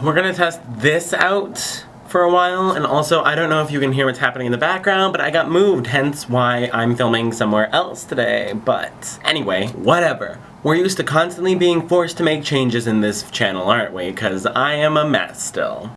we're gonna test this out for a while, and also I don't know if you can hear what's happening in the background, but I got moved, hence why I'm filming somewhere else today. But anyway, whatever. We're used to constantly being forced to make changes in this channel, aren't we? Because I am a mess still.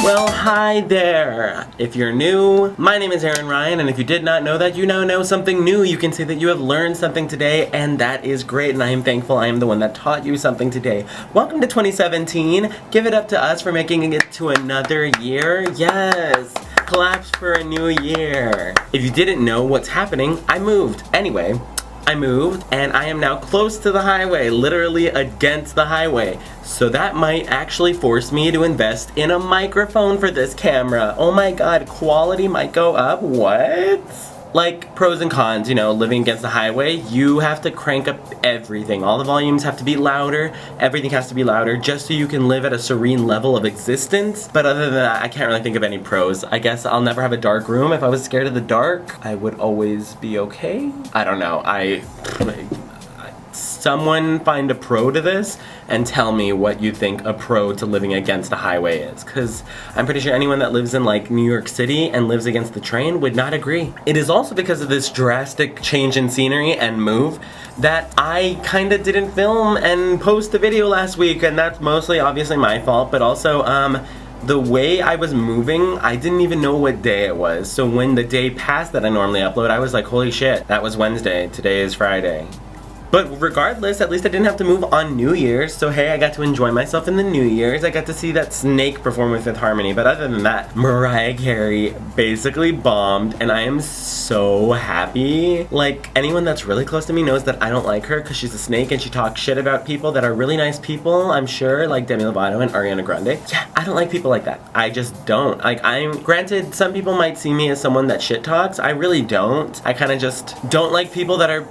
Well, hi there! If you're new, my name is Rian, and if you did not know that, you now know something new. You can say that you have learned something today, and that is great, and I am thankful I am the one that taught you something today. Welcome to 2017. Give it up to us for making it to another year. Yes! Claps for a new year. If you didn't know what's happening, I moved. Anyway, I moved, and I am now close to the highway, literally against the highway. So that might actually force me to invest in a microphone for this camera. Oh my god, quality might go up? What? Like, pros and cons, you know, living against the highway, you have to crank up everything. All the volumes have to be louder, everything has to be louder, just so you can live at a serene level of existence. But other than that, I can't really think of any pros. I guess I'll never have a dark room. If I was scared of the dark, I would always be okay. I don't know, someone find a pro to this and tell me what you think a pro to living against a highway is, because I'm pretty sure anyone that lives in like New York City and lives against the train would not agree. It is also because of this drastic change in scenery and move that I kinda didn't film and post the video last week, and that's mostly obviously my fault, but also the way I was moving, I didn't even know what day it was. So when the day passed that I normally upload, I was like, holy shit, that was Wednesday, today is Friday. But regardless, at least I didn't have to move on New Year's, so hey, I got to enjoy myself in the New Year's. I got to see that Snake perform with Fifth Harmony, but other than that, Mariah Carey basically bombed, and I am so happy. Like, anyone that's really close to me knows that I don't like her because she's a snake and she talks shit about people that are really nice people, I'm sure, like Demi Lovato and Ariana Grande. Yeah, I don't like people like that. I just don't. Like, granted, some people might see me as someone that shit talks. I really don't. I kind of just don't like people that are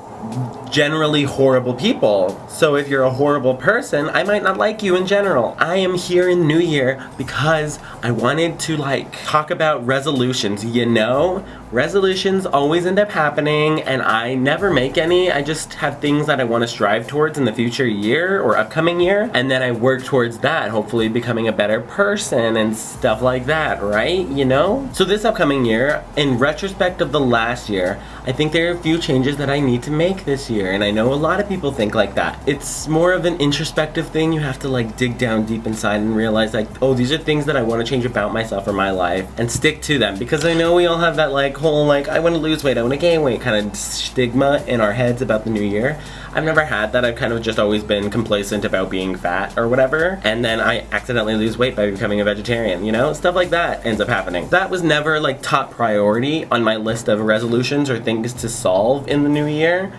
generally horrible people. So if you're a horrible person, I might not like you in general. I am here in New Year because I wanted to like talk about resolutions, you know? Resolutions always end up happening and I never make any. I just have things that I want to strive towards in the future year or upcoming year, and then I work towards that, hopefully becoming a better person and stuff like that, right? You know? So this upcoming year, in retrospect of the last year, I think there are a few changes that I need to make this year, and I know a lot of people think like that. It's more of an introspective thing. You have to like dig down deep inside and realize like, oh, these are things that I want to change about myself or my life, and stick to them, because I know we all have that like whole like, I want to lose weight, I want to gain weight kind of stigma in our heads about the new year. I've never had that. I've kind of just always been complacent about being fat or whatever, and then I accidentally lose weight by becoming a vegetarian, you know? Stuff like that ends up happening. That was never like top priority on my list of resolutions or things to solve in the new year.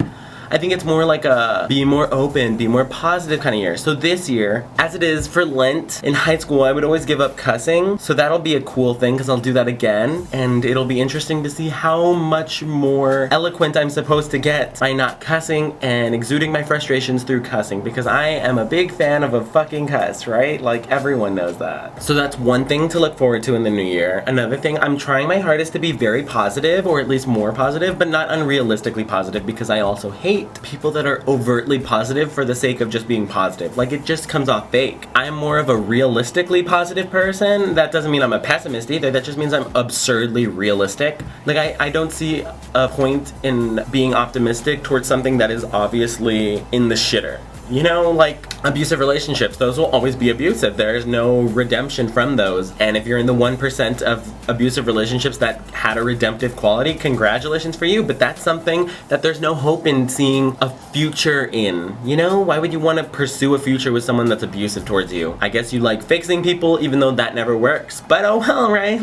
I think it's more like a be more open, be more positive kind of year. So this year, as it is for Lent, in high school I would always give up cussing, so that'll be a cool thing because I'll do that again, and it'll be interesting to see how much more eloquent I'm supposed to get by not cussing and exuding my frustrations through cussing, because I am a big fan of a fucking cuss, right? Like, everyone knows that. So that's one thing to look forward to in the new year. Another thing, I'm trying my hardest to be very positive, or at least more positive, but not unrealistically positive, because I also hate people that are overtly positive for the sake of just being positive. Like, it just comes off fake. I'm more of a realistically positive person. That doesn't mean I'm a pessimist either. That just means I'm absurdly realistic. Like, I don't see a point in being optimistic towards something that is obviously in the shitter. You know, like abusive relationships, those will always be abusive. There's no redemption from those. And if you're in the 1% of abusive relationships that had a redemptive quality, congratulations for you. But that's something that there's no hope in seeing a future in. You know, why would you want to pursue a future with someone that's abusive towards you? I guess you like fixing people, even though that never works. But oh well, right?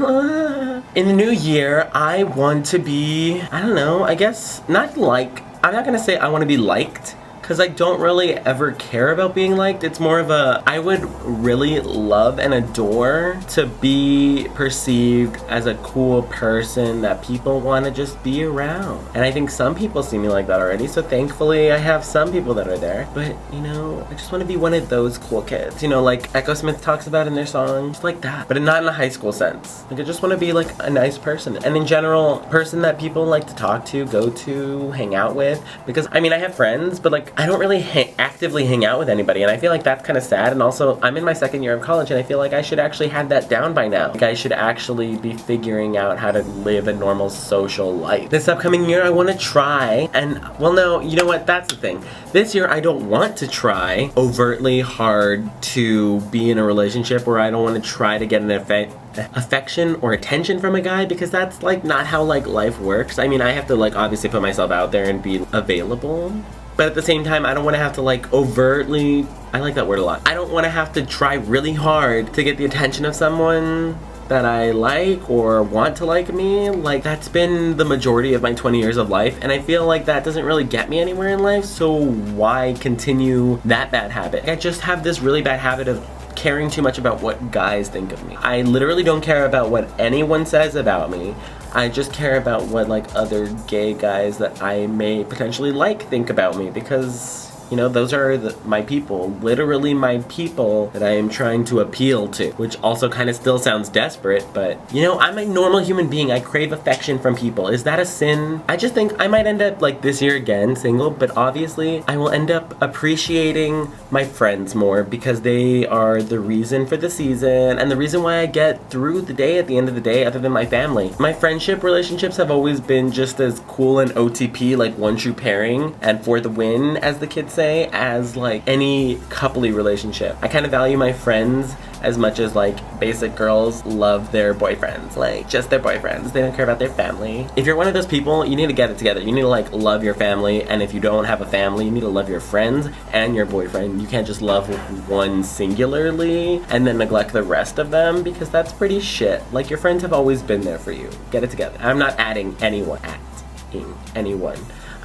In the new year, I want to be, I don't know, I guess not like, I'm not gonna say I want to be liked, because I don't really ever care about being liked. It's more of a, I would really love and adore to be perceived as a cool person that people want to just be around. And I think some people see me like that already, so thankfully I have some people that are there. But, you know, I just want to be one of those cool kids, you know, like Echo Smith talks about in their song, just like that, but not in a high school sense. Like, I just want to be like a nice person, and in general, person that people like to talk to, go to, hang out with, because I mean, I have friends, but like, I don't really actively hang out with anybody, and I feel like that's kind of sad. And also, I'm in my second year of college, and I feel like I should actually have that down by now. Like, I should actually be figuring out how to live a normal social life. This upcoming year, I want to try, and well, no, you know what, that's the thing. This year, I don't want to try overtly hard to be in a relationship, or I don't want to try to get an affection or attention from a guy, because that's like not how like life works. I mean, I have to like obviously put myself out there and be available, but at the same time, I don't want to have to like overtly, I like that word a lot, I don't want to have to try really hard to get the attention of someone that I like or want to like me. Like, that's been the majority of my 20 years of life, and I feel like that doesn't really get me anywhere in life, so why continue that bad habit? I just have this really bad habit of caring too much about what guys think of me. I literally don't care about what anyone says about me. I just care about what like other gay guys that I may potentially like think about me, because you know, those are my people, literally my people that I am trying to appeal to, which also kind of still sounds desperate, but you know, I'm a normal human being. I crave affection from people. Is that a sin? I just think I might end up like this year again, single, but obviously I will end up appreciating my friends more, because they are the reason for the season and the reason why I get through the day at the end of the day, other than my family. My friendship relationships have always been just as cool and OTP, like one true pairing and for the win, as the kids say, as like any coupley relationship. I kind of value my friends as much as like basic girls love their boyfriends, like just their boyfriends. They don't care about their family. If you're one of those people, you need to get it together. You need to like love your family, and if you don't have a family, you need to love your friends and your boyfriend. You can't just love one singularly and then neglect the rest of them, because that's pretty shit. Like, your friends have always been there for you. Get it together. I'm not adding anyone.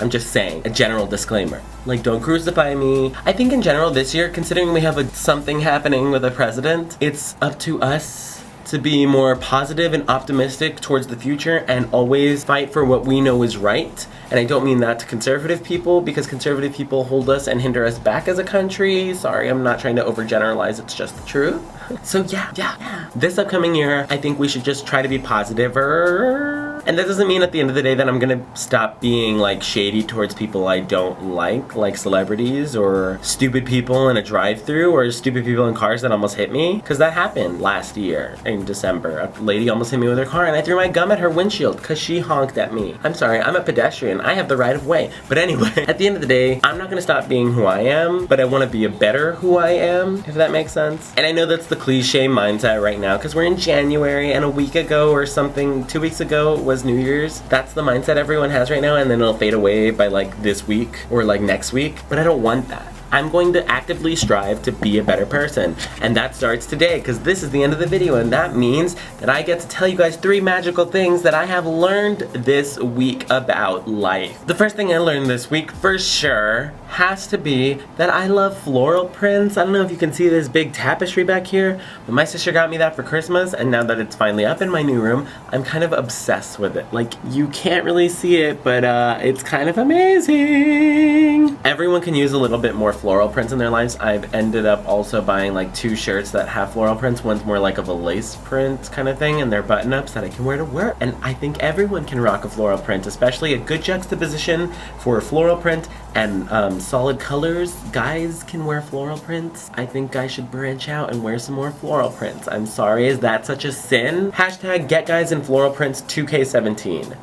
I'm just saying, a general disclaimer. Like, don't crucify me. I think in general this year, considering we have something happening with a president, it's up to us to be more positive and optimistic towards the future and always fight for what we know is right. And I don't mean that to conservative people, because conservative people hold us and hinder us back as a country. Sorry, I'm not trying to overgeneralize, it's just the truth. So yeah. This upcoming year, I think we should just try to be positive. And that doesn't mean at the end of the day that I'm gonna stop being like shady towards people I don't like celebrities or stupid people in a drive-thru or stupid people in cars that almost hit me. Because that happened last year in December. A lady almost hit me with her car and I threw my gum at her windshield because she honked at me. I'm sorry, I'm a pedestrian. I have the right of way. But anyway, at the end of the day, I'm not gonna stop being who I am, but I wanna be a better who I am, if that makes sense. And I know that's the cliche mindset right now, because we're in January and a week ago or something, 2 weeks ago was New Year's. That's the mindset everyone has right now, and then it'll fade away by like this week or like next week. But I don't want that. I'm going to actively strive to be a better person, and that starts today, because this is the end of the video, and that means that I get to tell you guys 3 magical things that I have learned this week about life. The first thing I learned this week, for sure, has to be that I love floral prints. I don't know if you can see this big tapestry back here, but my sister got me that for Christmas, and now that it's finally up in my new room, I'm kind of obsessed with it. Like, you can't really see it, but it's kind of amazing. Everyone can use a little bit more floral prints in their lives. I've ended up also buying like 2 shirts that have floral prints. One's more like of a lace print kind of thing, and they're button-ups that I can wear to work. And I think everyone can rock a floral print, especially a good juxtaposition for a floral print and solid colors. Guys can wear floral prints. I think guys should branch out and wear some more floral prints. I'm sorry, is that such a sin? Hashtag get guys in floral prints 2K17.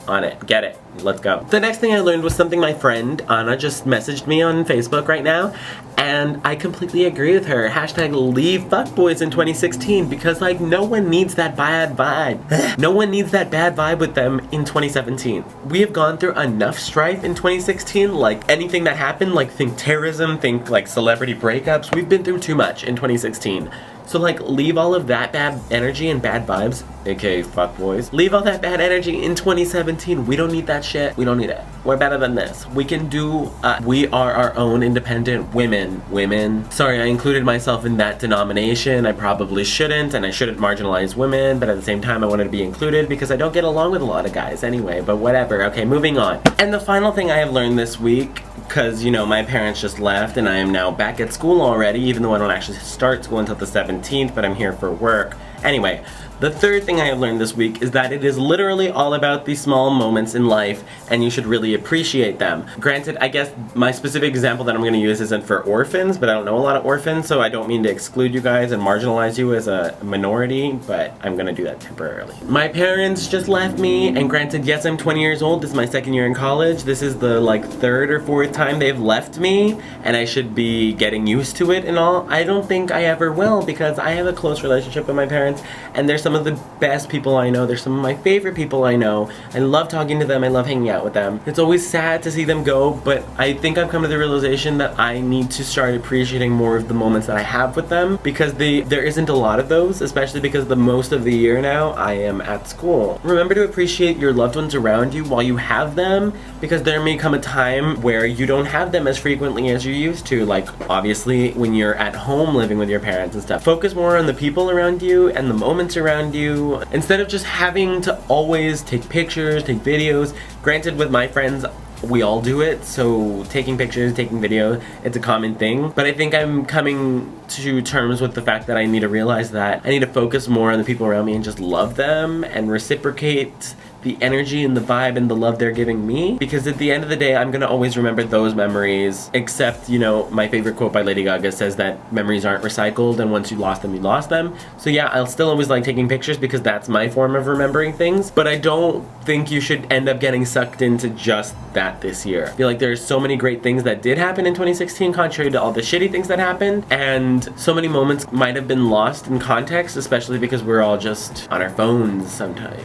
On it. Get it. Let's go. The next thing I learned was something my friend Anna just messaged me on Facebook right now, and I completely agree with her. Hashtag leave fuckboys in 2016, because like no one needs that bad vibe. No one needs that bad vibe with them in 2017. We have gone through enough strife in 2016, like anything that happened, like think terrorism, think like celebrity breakups. We've been through too much in 2016. So like, leave all of that bad energy and bad vibes, aka fuckboys. Leave all that bad energy in 2017. We don't need that shit. We don't need it. We're better than this. We can do, we are our own independent women. Sorry, I included myself in that denomination. I probably shouldn't, and I shouldn't marginalize women, but at the same time I wanted to be included because I don't get along with a lot of guys anyway, but whatever. Okay, moving on. And the final thing I have learned this week, because, you know, my parents just left and I am now back at school already, even though I don't actually start school until the 17th, but I'm here for work. Anyway, the third thing I have learned this week is that it is literally all about the small moments in life, and you should really appreciate them. Granted, I guess my specific example that I'm going to use isn't for orphans, but I don't know a lot of orphans, so I don't mean to exclude you guys and marginalize you as a minority, but I'm going to do that temporarily. My parents just left me, and granted, yes, I'm 20 years old. This is my second year in college. This is the, like, third or fourth time they've left me, and I should be getting used to it and all. I don't think I ever will, because I have a close relationship with my parents, and they're some of the best people I know. They're some of my favorite people I know. I love talking to them. I love hanging out with them. It's always sad to see them go, but I think I've come to the realization that I need to start appreciating more of the moments that I have with them, because there isn't a lot of those, especially because the most of the year now I am at school. Remember to appreciate your loved ones around you while you have them, because there may come a time where you don't have them as frequently as you used to. Like, obviously, when you're at home living with your parents and stuff. Focus more on the people around you and the moments around you, instead of just having to always take pictures, take videos. Granted, with my friends, we all do it, so taking pictures, taking video, it's a common thing. But I think I'm coming to terms with the fact that I need to realize that I need to focus more on the people around me and just love them and reciprocate the energy and the vibe and the love they're giving me, because at the end of the day, I'm gonna always remember those memories, except, you know, my favorite quote by Lady Gaga says that memories aren't recycled, and once you lost them, you lost them. So yeah, I'll still always like taking pictures because that's my form of remembering things, but I don't think you should end up getting sucked into just that this year. I feel like there's so many great things that did happen in 2016, contrary to all the shitty things that happened, and so many moments might have been lost in context, especially because we're all just on our phones sometimes.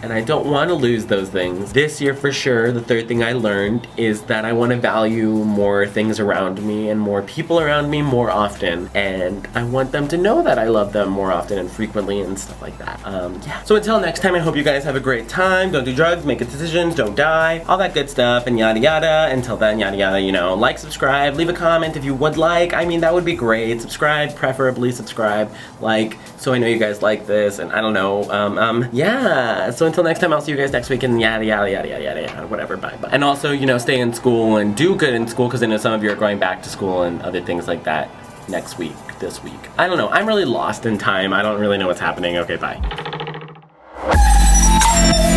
And I don't want to lose those things. This year for sure, the third thing I learned is that I want to value more things around me and more people around me more often. And I want them to know that I love them more often and frequently and stuff like that. Yeah. So until next time, I hope you guys have a great time. Don't do drugs, make good decisions, don't die, all that good stuff, and yada yada. Until then, yada yada, you know, like, subscribe, leave a comment if you would like. I mean, that would be great. Subscribe, preferably subscribe, like, so I know you guys like this, and I don't know, yeah. So until next time, I'll see you guys next week, and yada yada yada yada yada yada, whatever, bye bye. And also, you know, stay in school and do good in school, because I know some of you are going back to school and other things like that next week, this week. I don't know, I'm really lost in time. I don't really know what's happening. Okay, bye.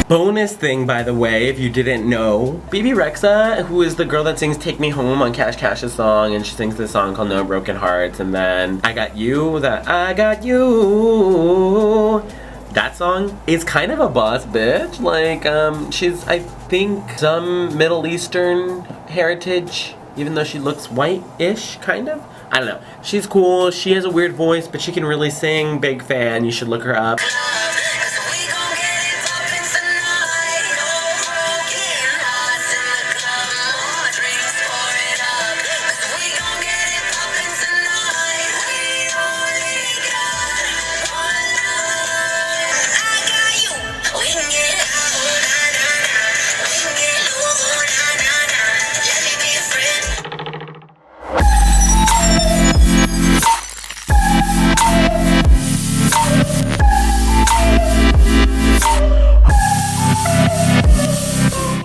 Bonus thing, by the way, if you didn't know, BB Rexa, who is the girl that sings Take Me Home on Cash Cash's song, and she sings this song called No Broken Hearts, and then I Got You, I Got You. That song is kind of a boss bitch. Like, she's, I think, some Middle Eastern heritage, even though she looks white-ish, kind of. I don't know. She's cool, she has a weird voice, but she can really sing. Big fan, you should look her up.